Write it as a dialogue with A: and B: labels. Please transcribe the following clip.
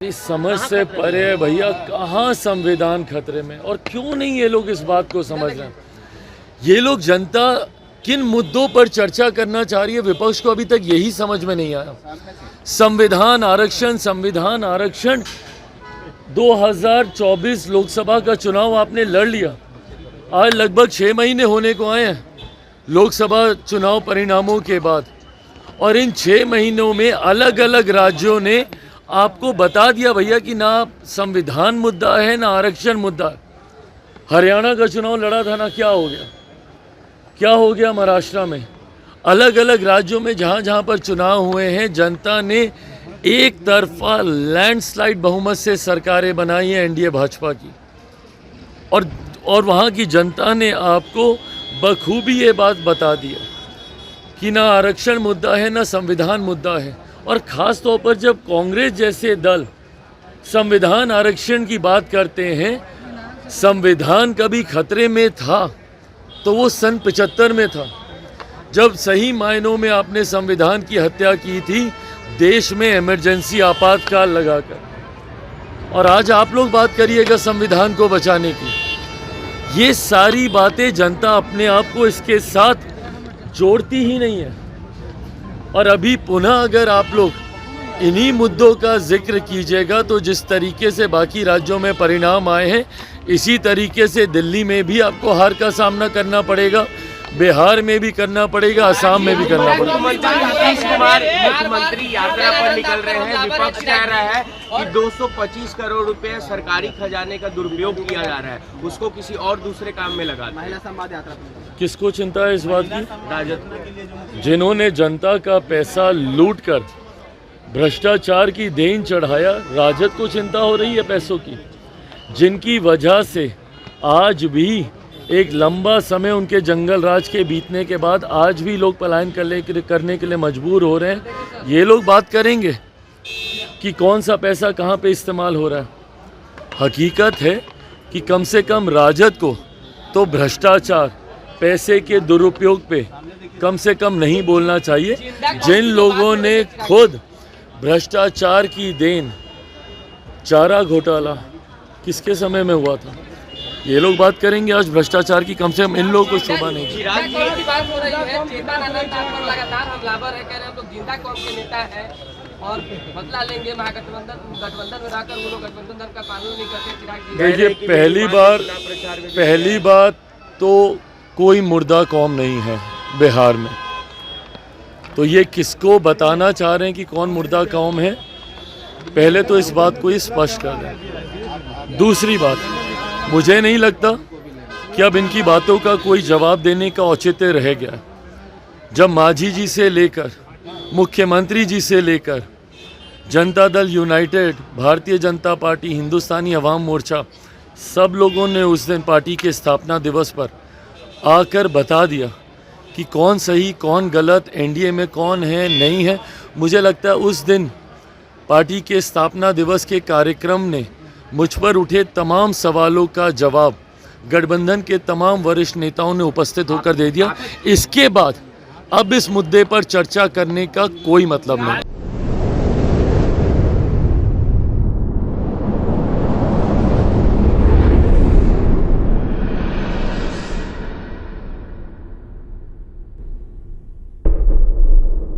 A: आपकी समझ से परे है भैया। कहाँ संविधान खतरे में, और क्यों नहीं ये लोग इस बात को समझ रहे हैं। ये लोग जनता किन मुद्दों पर चर्चा करना चाह रही है, विपक्ष को अभी तक यही समझ में नहीं आया। संविधान आरक्षण 2024 लोकसभा का चुनाव आपने लड़ लिया। आज लगभग 6 महीने होने को आए हैं लोकसभा चुनाव परिणामों के बाद, और इन 6 महीनों में अलग अलग राज्यों ने आपको बता दिया भैया कि ना संविधान मुद्दा है ना आरक्षण मुद्दा है। हरियाणा का चुनाव लड़ा था ना, क्या हो गया महाराष्ट्र में। अलग अलग राज्यों में जहाँ जहाँ पर चुनाव हुए हैं, जनता ने एक तरफा लैंडस्लाइड बहुमत से सरकारें बनाई हैं एनडीए भाजपा की, और वहाँ की जनता ने आपको बखूबी ये बात बता दी है कि ना आरक्षण मुद्दा है ना संविधान मुद्दा है। और ख़ास तौर पर जब कांग्रेस जैसे दल संविधान आरक्षण की बात करते हैं, संविधान कभी खतरे में था तो वो सन 75 में था, जब सही मायनों में आपने संविधान की हत्या की थी देश में इमरजेंसी आपातकाल लगाकर। और आज आप लोग बात करिएगा संविधान को बचाने की। ये सारी बातें जनता अपने आप को इसके साथ जोड़ती ही नहीं है। और अभी पुनः अगर आप लोग इन्हीं मुद्दों का जिक्र कीजिएगा तो जिस तरीके से बाकी राज्यों में परिणाम आए हैं, इसी तरीके से दिल्ली में भी आपको हार का सामना करना पड़ेगा, बिहार में भी करना पड़ेगा, असम में भी करना पड़ेगा।
B: मुख्यमंत्री यात्रा पर निकल रहे हैं। विपक्ष कह रहा है कि 225 करोड़ रुपए सरकारी खजाने का दुरुपयोग किया जा रहा है, उसको किसी और दूसरे काम में लगा। महिला संवाद यात्रा
A: किसको चिंता है इस बात की?
B: राजद,
A: जिन्होंने जनता का पैसा लूटकर भ्रष्टाचार की देन चढ़ाया, राजद को चिंता हो रही है पैसों की, जिनकी वजह से आज भी एक लंबा समय उनके जंगल राज के बीतने के बाद आज भी लोग पलायन करने के लिए मजबूर हो रहे हैं। ये लोग बात करेंगे कि कौन सा पैसा कहाँ पे इस्तेमाल हो रहा है। हकीकत है कि कम से कम राजद को तो भ्रष्टाचार, पैसे के दुरुपयोग पे कम से कम नहीं बोलना चाहिए। जिन लोगों ने खुद भ्रष्टाचार की देन, चारा घोटाला किसके समय में हुआ था, ये लोग बात करेंगे आज भ्रष्टाचार की। कम से कम इन लोगों को शोभा नहीं है।
C: और बदला लेंगे, गठबंधन में रहकर वो लोग गठबंधन का कानून नहीं करते।
A: देखिए, पहली बात तो कोई मुर्दा कौम नहीं है बिहार में, तो ये किसको बताना चाह रहे हैं कि कौन मुर्दा कौम है, पहले तो इस बात को ही स्पष्ट कर दें। दूसरी बात, मुझे नहीं लगता कि अब इनकी बातों का कोई जवाब देने का औचित्य रह गया। जब मांझी जी से लेकर मुख्यमंत्री जी से लेकर जनता दल यूनाइटेड, भारतीय जनता पार्टी, हिंदुस्तानी अवाम मोर्चा, सब लोगों ने उस दिन पार्टी के स्थापना दिवस पर आकर बता दिया कि कौन सही कौन गलत, एनडीए में कौन है नहीं है। मुझे लगता है उस दिन पार्टी के स्थापना दिवस के कार्यक्रम ने मुझ पर उठे तमाम सवालों का जवाब गठबंधन के तमाम वरिष्ठ नेताओं ने उपस्थित होकर दे दिया। इसके बाद अब इस मुद्दे पर चर्चा करने का कोई मतलब नहीं।